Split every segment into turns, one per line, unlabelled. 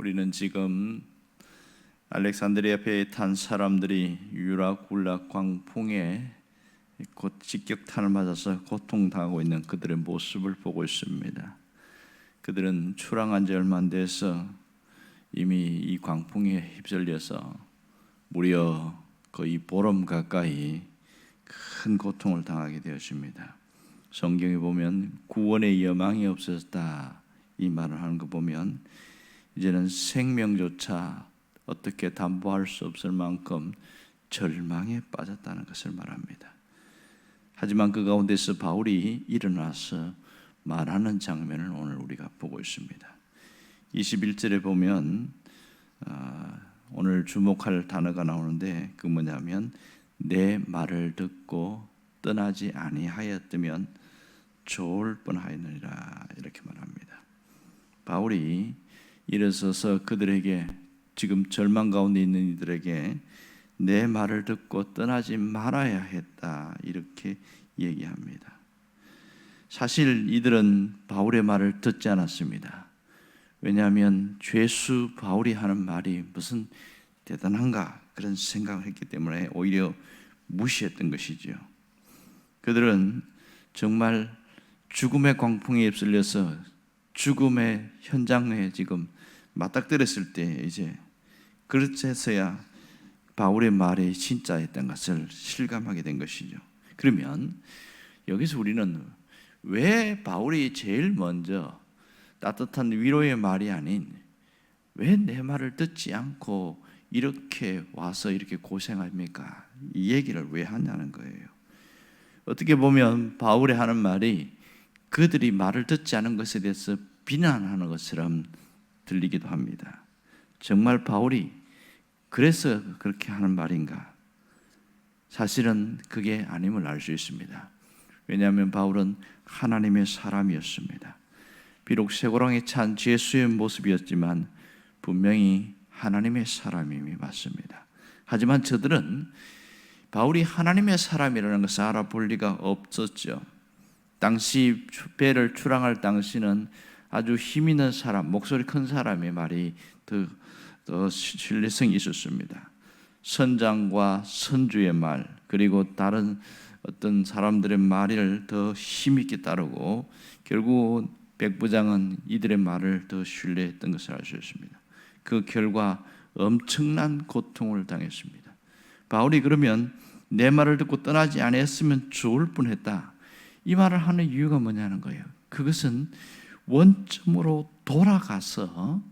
우리는 지금 알렉산드리아 배에 탄 사람들이 유락굴락 광풍에 곧 직격탄을 맞아서 고통당하고 있는 그들의 모습을 보고 있습니다. 그들은 출항한 지 얼마 안 돼서 이미 이 광풍에 휩쓸려서 무려 거의 보름 가까이 큰 고통을 당하게 되었습니다. 성경에 보면 구원의 여망이 없어졌다 이 말을 하는 거 보면 이제는 생명조차 어떻게 담보할 수 없을 만큼 절망에 빠졌다는 것을 말합니다. 하지만 그 가운데서 바울이 일어나서 말하는 장면을 오늘 우리가 보고 있습니다. 21절에 보면 오늘 주목할 단어가 나오는데 그 뭐냐면 내 말을 듣고 떠나지 아니하였으면 좋을 뻔하였느니라 이렇게 말합니다. 바울이 일어서서 그들에게 지금 절망 가운데 있는 이들에게 내 말을 듣고 떠나지 말아야 했다 이렇게 얘기합니다. 사실 이들은 바울의 말을 듣지 않았습니다. 왜냐하면 죄수 바울이 하는 말이 무슨 대단한가 그런 생각을 했기 때문에 오히려 무시했던 것이죠. 그들은 정말 죽음의 광풍에 휩쓸려서 죽음의 현장에 지금 맞닥뜨렸을 때 이제 그렇게서야 바울의 말이 진짜였던 것을 실감하게 된 것이죠. 그러면 여기서 우리는 왜 바울이 제일 먼저 따뜻한 위로의 말이 아닌 왜 내 말을 듣지 않고 이렇게 와서 이렇게 고생합니까? 이 얘기를 왜 하냐는 거예요. 어떻게 보면 바울이 하는 말이 그들이 말을 듣지 않은 것에 대해서 비난하는 것처럼 들리기도 합니다. 정말 바울이 그래서 그렇게 하는 말인가? 사실은 그게 아님을 알 수 있습니다. 왜냐하면 바울은 하나님의 사람이었습니다. 비록 쇠고랑에 찬 죄수의 모습이었지만 분명히 하나님의 사람임이 맞습니다. 하지만 저들은 바울이 하나님의 사람이라는 것을 알아볼 리가 없었죠. 당시 배를 출항할 당시는 아주 힘 있는 사람, 목소리 큰 사람의 말이 더 신뢰성이 있었습니다. 선장과 선주의 말, 그리고 다른 어떤 사람들의 말을 더 힘있게 따르고 결국 백부장은 이들의 말을 더 신뢰했던 것을 알 수 있습니다. 그 결과 엄청난 고통을 당했습니다. 바울이 그러면 내 말을 듣고 떠나지 않았으면 좋을 뻔했다. 이 말을 하는 이유가 뭐냐는 거예요. 그것은 원점으로 돌아가서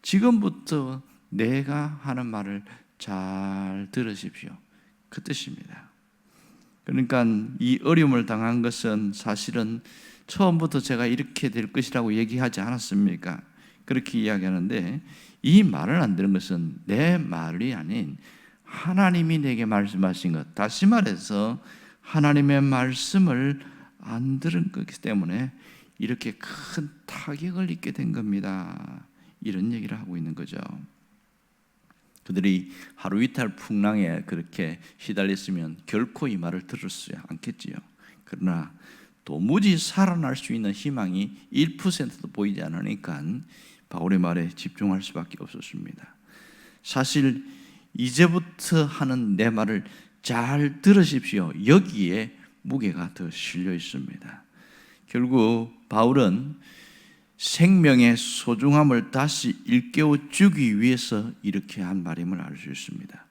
지금부터 내가 하는 말을 잘 들으십시오. 그 뜻입니다. 그러니까 이 어려움을 당한 것은 사실은 처음부터 제가 이렇게 될 것이라고 얘기하지 않았습니까? 그렇게 이야기하는데 이 말을 안 들은 것은 내 말이 아닌 하나님이 내게 말씀하신 것, 다시 말해서 하나님의 말씀을 안 들은 거기 때문에 이렇게 큰 타격을 입게 된 겁니다. 이런 얘기를 하고 있는 거죠. 그들이 하루 이탈 풍랑에 그렇게 시달렸으면 결코 이 말을 들었지 않겠지요. 그러나 도무지 살아날 수 있는 희망이 1%도 보이지 않으니까 바울의 말에 집중할 수밖에 없었습니다. 사실 이제부터 하는 내 말을 잘 들으십시오. 여기에 무게가 더 실려 있습니다. 결국 바울은 생명의 소중함을 다시 일깨워 주기 위해서 이렇게 한 말임을 알 수 있습니다.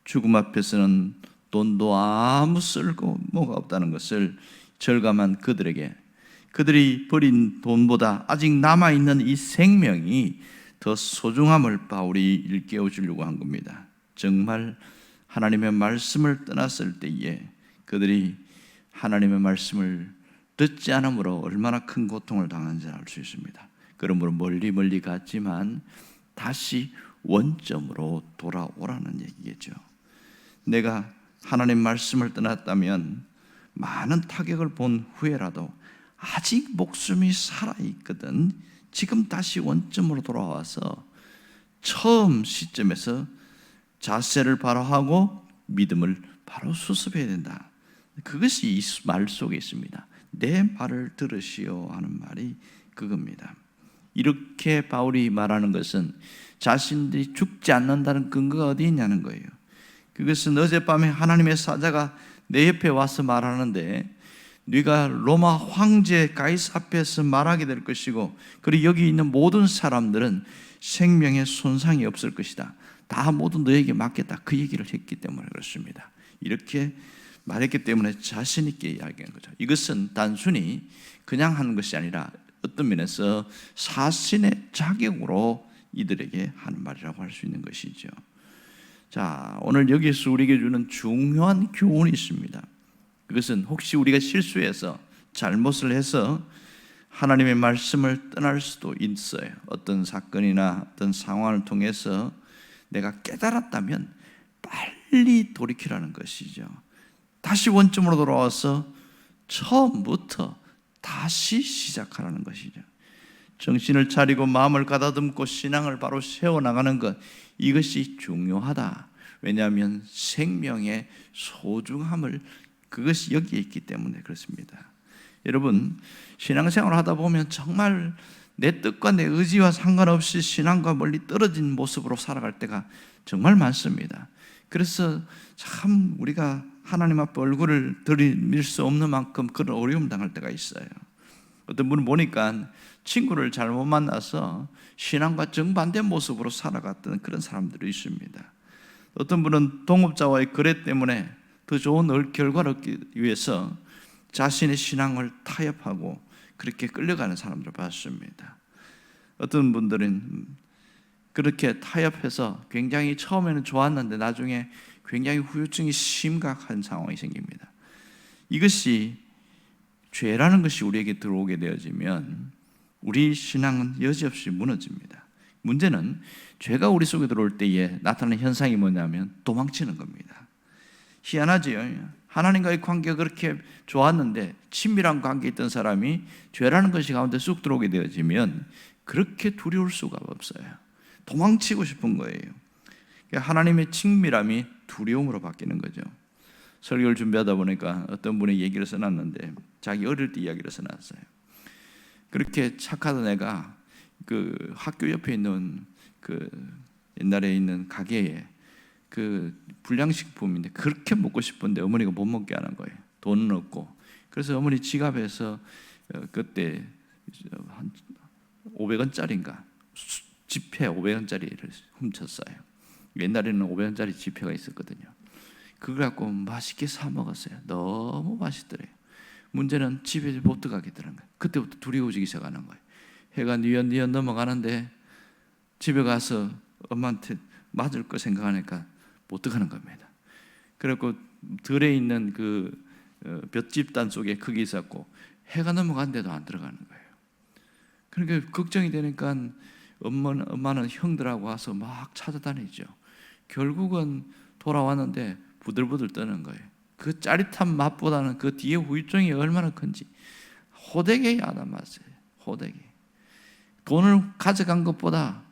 죽음 앞에서는 돈도 아무 쓸모가 없다는 것을 절감한 그들에게 그들이 버린 돈보다 아직 남아있는 이 생명이 더 소중함을 바울이 일깨워 주려고 한 겁니다. 정말 하나님의 말씀을 떠났을 때에 그들이 하나님의 말씀을 듣지 않으므로 얼마나 큰 고통을 당하는지 알 수 있습니다. 그러므로 멀리 갔지만 다시 원점으로 돌아오라는 얘기겠죠. 내가 하나님 말씀을 떠났다면 많은 타격을 본 후에라도 아직 목숨이 살아있거든. 지금 다시 원점으로 돌아와서 처음 시점에서 자세를 바로 하고 믿음을 바로 수습해야 된다. 그것이 이 말 속에 있습니다. 내 말을 들으시오 하는 말이 그겁니다. 이렇게 바울이 말하는 것은 자신들이 죽지 않는다는 근거가 어디 있냐는 거예요. 그것은 어젯밤에 하나님의 사자가 내 옆에 와서 말하는데 네가 로마 황제 가이사 앞에서 말하게 될 것이고, 그리고 여기 있는 모든 사람들은 생명에 손상이 없을 것이다. 다 모두 너에게 맡겠다. 그 얘기를 했기 때문에 그렇습니다. 이렇게 말했기 때문에 자신 있게 이야기한 거죠. 이것은 단순히 그냥 하는 것이 아니라 어떤 면에서 사신의 자격으로 이들에게 하는 말이라고 할 수 있는 것이죠. 자, 오늘 여기서 우리에게 주는 중요한 교훈이 있습니다. 그것은 혹시 우리가 실수해서 잘못을 해서 하나님의 말씀을 떠날 수도 있어요. 어떤 사건이나 어떤 상황을 통해서 내가 깨달았다면 빨리 돌이키라는 것이죠. 다시 원점으로 돌아와서 처음부터 다시 시작하라는 것이죠. 정신을 차리고 마음을 가다듬고 신앙을 바로 세워나가는 것, 이것이 중요하다. 왜냐하면 생명의 소중함을, 그것이 여기에 있기 때문에 그렇습니다. 여러분, 신앙생활을 하다 보면 정말 내 뜻과 내 의지와 상관없이 신앙과 멀리 떨어진 모습으로 살아갈 때가 정말 많습니다. 그래서 참 우리가 하나님 앞에 얼굴을 들이밀 수 없는 만큼 그런 어려움 당할 때가 있어요. 어떤 분은 보니까 친구를 잘못 만나서 신앙과 정반대 모습으로 살아갔던 그런 사람들이 있습니다. 어떤 분은 동업자와의 거래 때문에 더 좋은 결과를 얻기 위해서 자신의 신앙을 타협하고 그렇게 끌려가는 사람들을 봤습니다. 어떤 분들은 그렇게 타협해서 굉장히 처음에는 좋았는데 나중에 굉장히 후유증이 심각한 상황이 생깁니다. 이것이 죄라는 것이 우리에게 들어오게 되어지면 우리 신앙은 여지없이 무너집니다. 문제는 죄가 우리 속에 들어올 때에 나타나는 현상이 뭐냐면 도망치는 겁니다. 희한하지요. 하나님과의 관계가 그렇게 좋았는데 친밀한 관계에 있던 사람이 죄라는 것이 가운데 쑥 들어오게 되어지면 그렇게 두려울 수가 없어요. 도망치고 싶은 거예요. 하나님의 친밀함이 두려움으로 바뀌는 거죠. 설교를 준비하다 보니까 어떤 분의 얘기를 써놨는데 자기 어릴 때 이야기를 써놨어요. 그렇게 착하던 애가 그 학교 옆에 있는 그 옛날에 있는 가게에 그 불량식품인데 그렇게 먹고 싶은데 어머니가 못 먹게 하는 거예요. 돈은 없고. 그래서 어머니 지갑에서 그때 한 500원짜리인가 지폐 500원짜리를 훔쳤어요. 옛날에는 500원짜리 지폐가 있었거든요. 그걸 갖고 맛있게 사 먹었어요. 너무 맛있더래요. 문제는 집에 못 들어가겠더라는 거예요. 그때부터 두려워지기 시작하는 거예요. 해가 뉘엿뉘엿 넘어가는데 집에 가서 엄마한테 맞을 거 생각하니까 못 들어가는 겁니다. 그래갖고 들에 있는 그 볏집단 속에 그게 있었고 해가 넘어갔는데도 안 들어가는 거예요. 그러니까 걱정이 되니까 엄마는 형들하고 와서 막 찾아다니죠. 결국은 돌아왔는데 부들부들 떠는 거예요. 그 짜릿한 맛보다는 그 뒤에 후유증이 얼마나 큰지. 호되게 야단 맞어요. 호되게. 돈을 가져간 것보다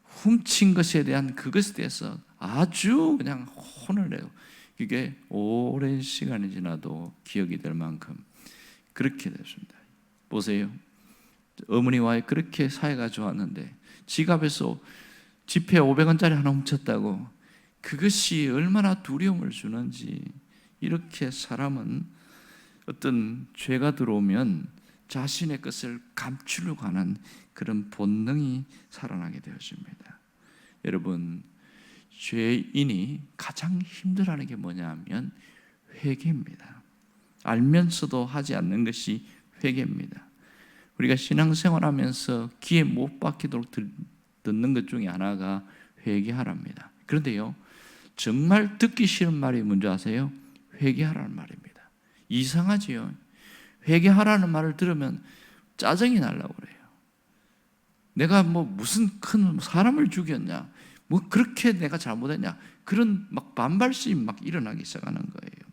훔친 것에 대한 그것에 대해서 아주 그냥 혼을 내요. 그게 오랜 시간이 지나도 기억이 될 만큼 그렇게 됐습니다. 보세요. 어머니와의 그렇게 사이가 좋았는데 지갑에서 지폐 500원짜리 하나 훔쳤다고 그것이 얼마나 두려움을 주는지. 이렇게 사람은 어떤 죄가 들어오면 자신의 것을 감추려고 하는 그런 본능이 살아나게 되었습니다. 여러분, 죄인이 가장 힘들어하는 게 뭐냐 하면 회개입니다. 알면서도 하지 않는 것이 회개입니다. 우리가 신앙생활하면서 귀에 못 박히도록 듣는 것 중에 하나가 회개하랍니다. 그런데요, 정말 듣기 싫은 말이 뭔지 아세요? 회개하라는 말입니다. 이상하지요? 회개하라는 말을 들으면 짜증이 나려고 그래요. 내가 뭐 무슨 큰 사람을 죽였냐? 뭐 그렇게 내가 잘못했냐? 그런 막 반발심이 막 일어나기 시작하는 거예요.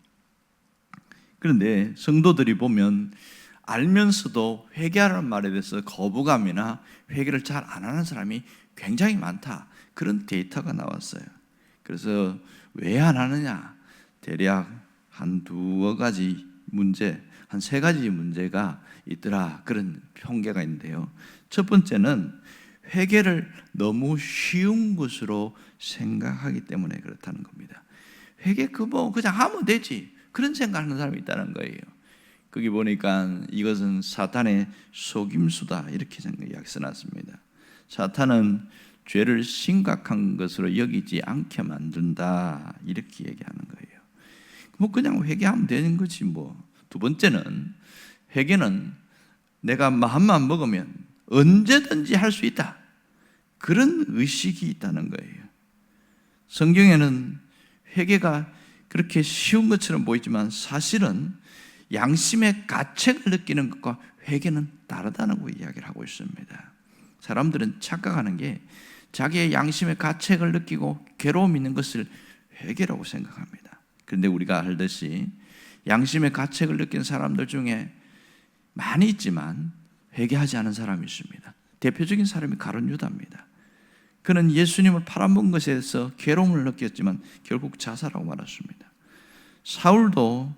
그런데 성도들이 보면 알면서도 회개하라는 말에 대해서 거부감이나 회개를 잘 안 하는 사람이 굉장히 많다. 그런 데이터가 나왔어요. 그래서 왜 안 하느냐? 대략 한 두어 가지 문제, 한 세 가지 문제가 있더라, 그런 통계가 있는데요. 첫 번째는 회개를 너무 쉬운 것으로 생각하기 때문에 그렇다는 겁니다. 회개 그냥 하면 되지, 그런 생각하는 사람이 있다는 거예요. 거기 보니까 이것은 사탄의 속임수다, 이렇게 이야기 써놨습니다. 사탄은 죄를 심각한 것으로 여기지 않게 만든다, 이렇게 얘기하는 거예요. 그냥 회개하면 되는 거지 뭐. 두 번째는 회개는 내가 마음만 먹으면 언제든지 할 수 있다, 그런 의식이 있다는 거예요. 성경에는 회개가 그렇게 쉬운 것처럼 보이지만 사실은 양심의 가책을 느끼는 것과 회개는 다르다는 이야기를 하고 있습니다. 사람들은 착각하는 게 자기의 양심의 가책을 느끼고 괴로움 있는 것을 회개라고 생각합니다. 그런데 우리가 알듯이 양심의 가책을 느낀 사람들 중에 많이 있지만 회개하지 않은 사람이 있습니다. 대표적인 사람이 가룟 유다입니다. 그는 예수님을 팔아먹은 것에 대해서 괴로움을 느꼈지만 결국 자살하고 말았습니다. 사울도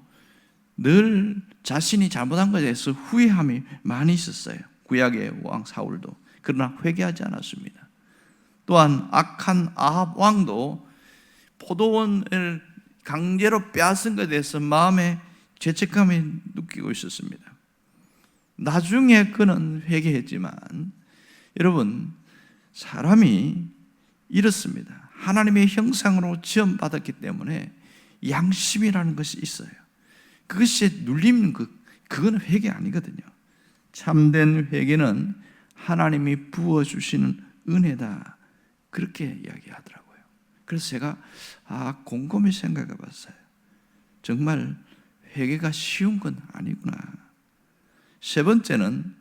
늘 자신이 잘못한 것에 대해서 후회함이 많이 있었어요. 구약의 왕 사울도. 그러나 회개하지 않았습니다. 또한 악한 아합 왕도 포도원을 강제로 빼앗은 것에 대해서 마음에 죄책감이 느끼고 있었습니다. 나중에 그는 회개했지만, 여러분, 사람이 이렇습니다. 하나님의 형상으로 지음받았기 때문에 양심이라는 것이 있어요. 그것이 눌리는 그건 회개 아니거든요. 참된 회개는 하나님이 부어주시는 은혜다, 그렇게 이야기하더라고요. 그래서 제가 곰곰이 생각해 봤어요. 정말 회개가 쉬운 건 아니구나. 세 번째는,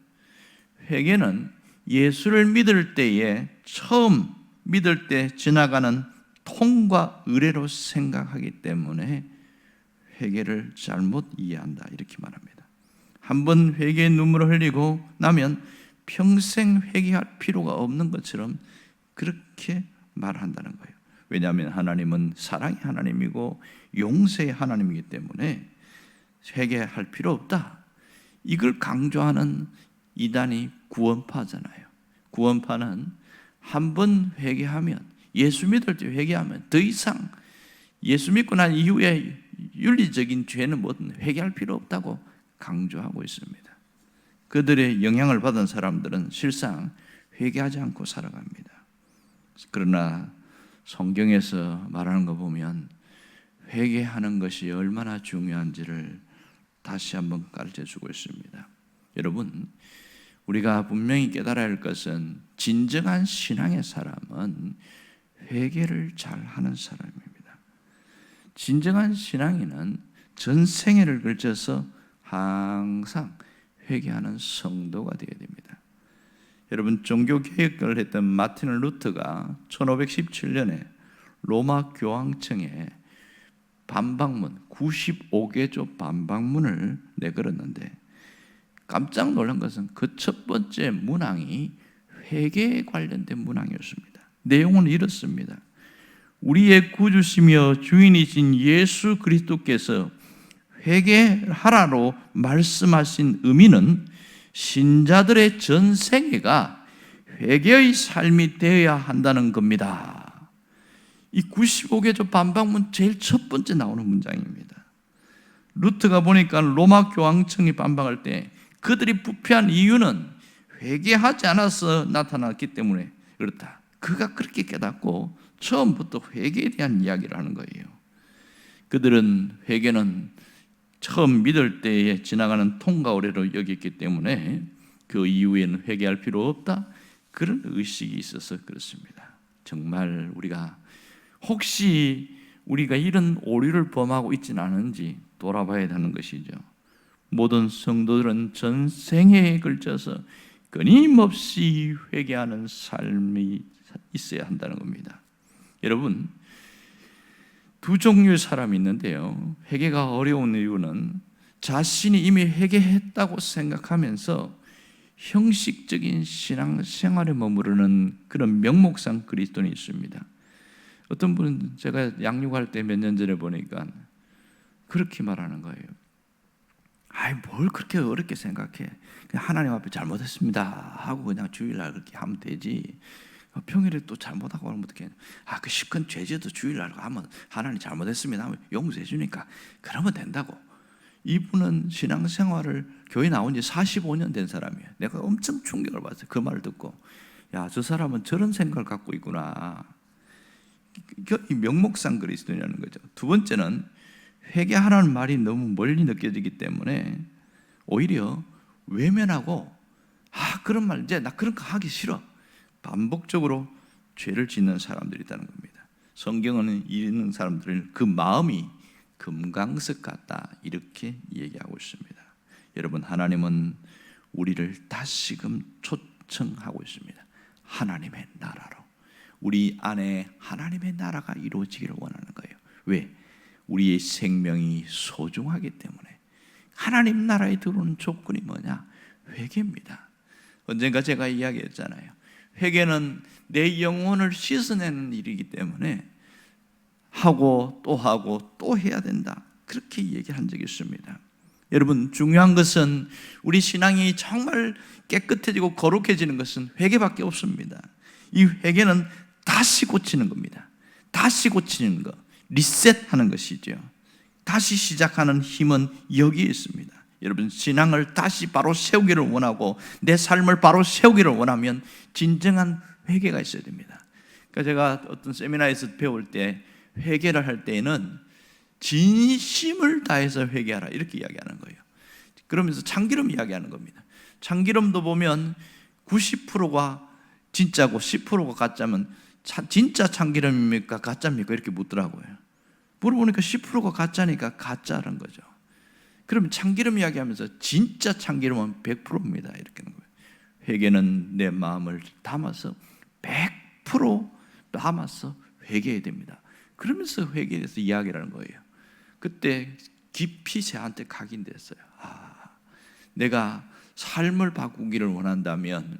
회개는 예수를 믿을 때에 처음 믿을 때 지나가는 통과 의례로 생각하기 때문에 회개를 잘못 이해한다, 이렇게 말합니다. 한번 회개의 눈물을 흘리고 나면 평생 회개할 필요가 없는 것처럼 그렇게 말한다는 거예요. 왜냐하면 하나님은 사랑의 하나님이고 용서의 하나님이기 때문에 회개할 필요 없다, 이걸 강조하는 이단이 구원파잖아요. 구원파는 한 번 회개하면, 예수 믿을 때 회개하면 더 이상 예수 믿고 난 이후에 윤리적인 죄는 뭐든 회개할 필요 없다고 강조하고 있습니다. 그들의 영향을 받은 사람들은 실상 회개하지 않고 살아갑니다. 그러나 성경에서 말하는 거 보면 회개하는 것이 얼마나 중요한지를 다시 한번 가르쳐 주고 있습니다. 여러분, 우리가 분명히 깨달아야 할 것은 진정한 신앙의 사람은 회개를 잘하는 사람입니다. 진정한 신앙인은 전생애를 걸쳐서 항상 회개하는 성도가 되어야 됩니다. 여러분, 종교개혁을 했던 마틴 루터가 1517년에 로마 교황청에 반박문, 95개조 반박문을 내걸었는데, 깜짝 놀란 것은 그 첫 번째 문항이 회개에 관련된 문항이었습니다. 내용은 이렇습니다. 우리의 구주시며 주인이신 예수 그리스도께서 회개하라로 말씀하신 의미는 신자들의 전생애가 회개의 삶이 되어야 한다는 겁니다. 이 95개조 반박문 제일 첫 번째 나오는 문장입니다. 루터가 보니까 로마 교황청이 반박할 때 그들이 부패한 이유는 회개하지 않아서 나타났기 때문에 그렇다, 그가 그렇게 깨닫고 처음부터 회개에 대한 이야기를 하는 거예요. 그들은 회개는 처음 믿을 때에 지나가는 통과 의례로 여겼기 때문에 그 이후에는 회개할 필요 없다, 그런 의식이 있어서 그렇습니다. 정말 우리가 혹시 우리가 이런 오류를 범하고 있지는 않은지 돌아봐야 하는 것이죠. 모든 성도들은 전생애에 걸쳐서 끊임없이 회개하는 삶이 있어야 한다는 겁니다. 여러분, 두 종류의 사람이 있는데요, 회개가 어려운 이유는 자신이 이미 회개했다고 생각하면서 형식적인 신앙생활에 머무르는 그런 명목상 그리스도인이 있습니다. 어떤 분은 제가 양육할 때 몇 년 전에 보니까 그렇게 말하는 거예요. 아이, 뭘 그렇게 어렵게 생각해? 그냥 하나님 앞에 잘못했습니다 하고 그냥 주일날 그렇게 하면 되지. 평일에 또 잘못하고 하면 어떡해? 그 시큰 죄제도 주일날 하면 하나님 잘못했습니다 하면 용서해 주니까 그러면 된다고. 이분은 신앙생활을 교회 나온 지 45년 된 사람이에요. 내가 엄청 충격을 받았어요. 그 말을 듣고, 야, 저 사람은 저런 생각을 갖고 있구나. 이 명목상 그리스도인이라는 거죠. 두 번째는 회개하라는 말이 너무 멀리 느껴지기 때문에 오히려 외면하고, 그런 말 이제 나 그런 거 하기 싫어, 반복적으로 죄를 짓는 사람들이 있다는 겁니다. 성경은 읽는 사람들은 그 마음이 금강석 같다 이렇게 얘기하고 있습니다. 여러분, 하나님은 우리를 다시금 초청하고 있습니다. 하나님의 나라로. 우리 안에 하나님의 나라가 이루어지기를 원하는 거예요. 왜? 우리의 생명이 소중하기 때문에. 하나님 나라에 들어오는 조건이 뭐냐? 회개입니다. 언젠가 제가 이야기했잖아요. 회개는 내 영혼을 씻어내는 일이기 때문에 하고 또 해야 된다, 그렇게 얘기한 적이 있습니다. 여러분, 중요한 것은 우리 신앙이 정말 깨끗해지고 거룩해지는 것은 회개밖에 없습니다. 이 회개는 다시 고치는 겁니다. 다시 고치는 것, 리셋하는 것이죠. 다시 시작하는 힘은 여기에 있습니다. 여러분, 신앙을 다시 바로 세우기를 원하고 내 삶을 바로 세우기를 원하면 진정한 회개가 있어야 됩니다. 그러니까 제가 어떤 세미나에서 배울 때 회개를 할 때에는 진심을 다해서 회개하라 이렇게 이야기하는 거예요. 그러면서 참기름 이야기하는 겁니다. 참기름도 보면 90%가 진짜고 10%가 가짜면 진짜 참기름입니까 가짜입니까 이렇게 묻더라고요. 물어보니까 10%가 가짜니까 가짜라는 거죠. 그러면 참기름 이야기하면서 진짜 참기름은 100%입니다 이렇게 하는 거예요. 회개는 내 마음을 담아서 100% 담아서 회개해야 됩니다. 그러면서 회개에 대해서 이야기를 하는 거예요. 그때 깊이 저한테 각인됐어요. 내가 삶을 바꾸기를 원한다면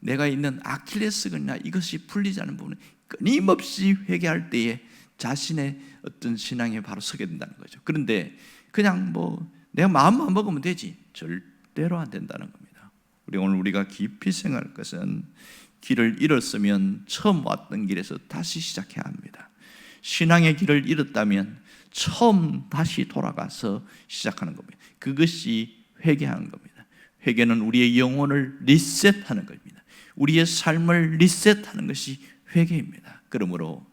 내가 있는 아킬레스건이나 이것이 풀리지 않은 부분은 끊임없이 회개할 때에 자신의 어떤 신앙에 바로 서게 된다는 거죠. 그런데 그냥 내가 마음만 먹으면 되지, 절대로 안 된다는 겁니다. 오늘 우리가 깊이 생각할 것은 길을 잃었으면 처음 왔던 길에서 다시 시작해야 합니다. 신앙의 길을 잃었다면 처음 다시 돌아가서 시작하는 겁니다. 그것이 회개하는 겁니다. 회개는 우리의 영혼을 리셋하는 겁니다. 우리의 삶을 리셋하는 것이 회개입니다. 그러므로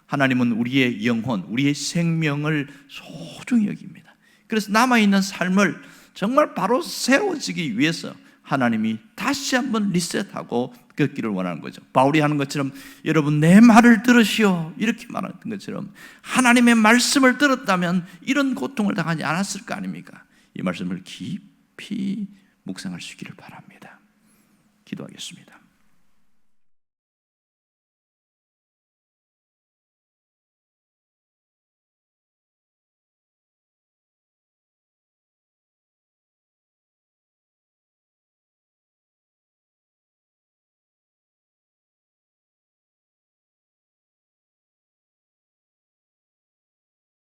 하나님은 우리의 영혼, 우리의 생명을 소중히 여깁니다. 그래서 남아있는 삶을 정말 바로 세워지기 위해서 하나님이 다시 한번 리셋하고 걷기를 원하는 거죠. 바울이 하는 것처럼 여러분 내 말을 들으시오 이렇게 말하는 것처럼 하나님의 말씀을 들었다면 이런 고통을 당하지 않았을 거 아닙니까? 이 말씀을 깊이 묵상할 수 있기를 바랍니다. 기도하겠습니다.